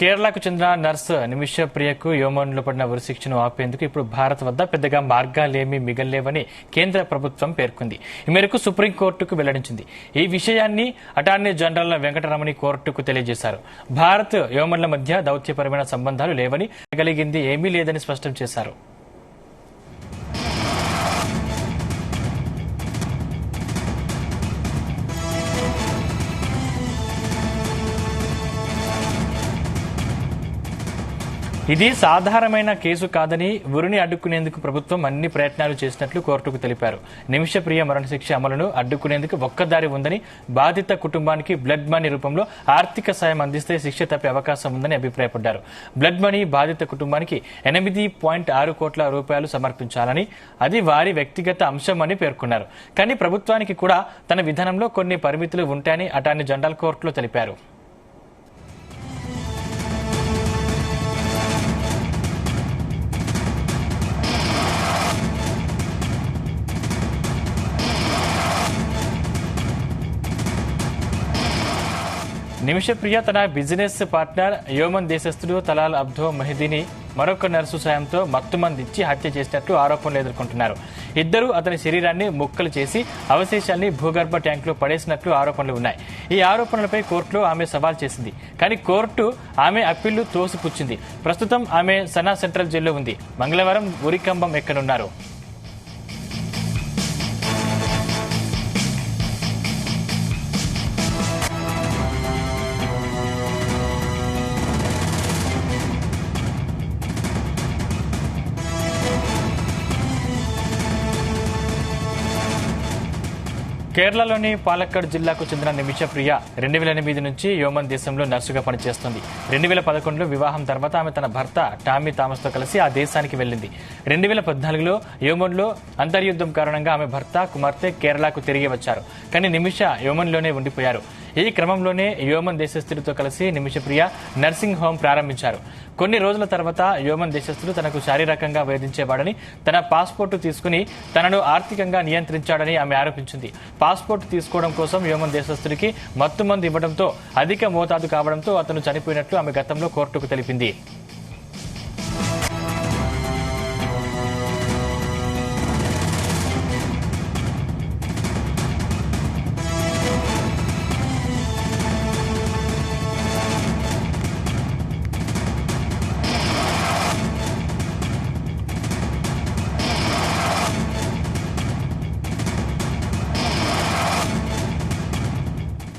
కేరళకు చెందిన నర్సు నిమిష ప్రియకు యోమన్లో పడిన ఉరిశిక్షను ఆపేందుకు ఇప్పుడు భారత్ వద్ద పెద్దగా మార్గాలేమీ మిగల్లేవని కేంద్ర ప్రభుత్వం పేర్కొంది. ఈ మేరకు సుప్రీంకోర్టుకు వెల్లడించింది. ఈ విషయాన్ని అటార్నీ జనరల్ వెంకటరమణి కోర్టుకు తెలియజేశారు. భారత్ యోమన్ల మధ్య దౌత్యపరమైన సంబంధాలు లేవని, కలిగింది ఏమీ లేదని స్పష్టం చేశారు. ఇది సాధారణమైన కేసు కాదని, ఉరిని అడ్డుకునేందుకు ప్రభుత్వం అన్ని ప్రయత్నాలు చేసినట్లు కోర్టుకు తెలిపారు. నిమిష ప్రియ మరణశిక్ష అమలును అడ్డుకునేందుకు ఒక్కదారి ఉందని, బాధిత కుటుంబానికి బ్లడ్ మనీ రూపంలో ఆర్థిక సాయం అందిస్తే శిక్ష తప్పే అవకాశం ఉందని అభిప్రాయపడ్డారు. బ్లడ్ మనీ బాధిత కుటుంబానికి 8.6 కోట్ల రూపాయలు సమర్పించాలని, అది వారి వ్యక్తిగత అంశమని పేర్కొన్నారు. కానీ ప్రభుత్వానికి కూడా తన విధానంలో కొన్ని పరిమితులు ఉంటాయని అటార్నీ జనరల్ కోర్టులో తెలిపారు. నిమిష ప్రియ తన బిజినెస్ పార్ట్నర్ యోమన్ దేశస్థుడు తలాల్ అబ్దో మెహదీని మరొక నర్సు సాయంతో మత్తుమందించి హత్య చేసినట్లు ఆరోపణలు ఎదుర్కొంటున్నారు. ఇద్దరు అతని శరీరాన్ని ముక్కలు చేసి అవశేషాల్ని భూగర్భ ట్యాంకులో పడేసినట్లు ఆరోపణలు ఉన్నాయి. ఈ ఆరోపణలపై కోర్టులో ఆమె సవాల్ చేసింది. కానీ కోర్టు ఆమె అప్పీళ్లు తోసిపుచ్చింది. ప్రస్తుతం ఆమె సనా సెంట్రల్ జైల్లో ఉంది. మంగళవారం ఉరికంబం ఎక్కనున్నారు. కేరళలోని పాలక్కడ్ జిల్లాకు చెందిన నిమిష ప్రియ 2008 నుంచి యోమన్ దేశంలో నర్సుగా పనిచేస్తుంది. 2011లో వివాహం తర్వాత ఆమె తన భర్త టామీ థామస్తో కలిసి ఆ దేశానికి వెళ్లింది. 2014లో యోమన్లో అంతర్యుద్ధం కారణంగా ఆమె భర్త, కుమార్తె కేరళకు తిరిగి వచ్చారు. కానీ నిమిష యోమన్లోనే ఉండిపోయారు. ఈ క్రమంలోనే యోమన్ దేశస్థుడితో కలిసి నిమిష ప్రియ నర్సింగ్ హోం ప్రారంభించారు. కొన్ని రోజుల తర్వాత యోమన్ దేశస్థుడు తనకు శారీరకంగా వేధించేవాడని, తన పాస్పోర్టు తీసుకుని తనను ఆర్థికంగా నియంత్రించాడని ఆమె ఆరోపించింది. పాస్పోర్టు తీసుకోవడం కోసం యోమన్ దేశస్థుడికి మత్తుమందు ఇవ్వడంతో అధిక మోతాదు కావడంతో అతను చనిపోయినట్లు ఆమె గతంలో కోర్టుకు తెలిపింది.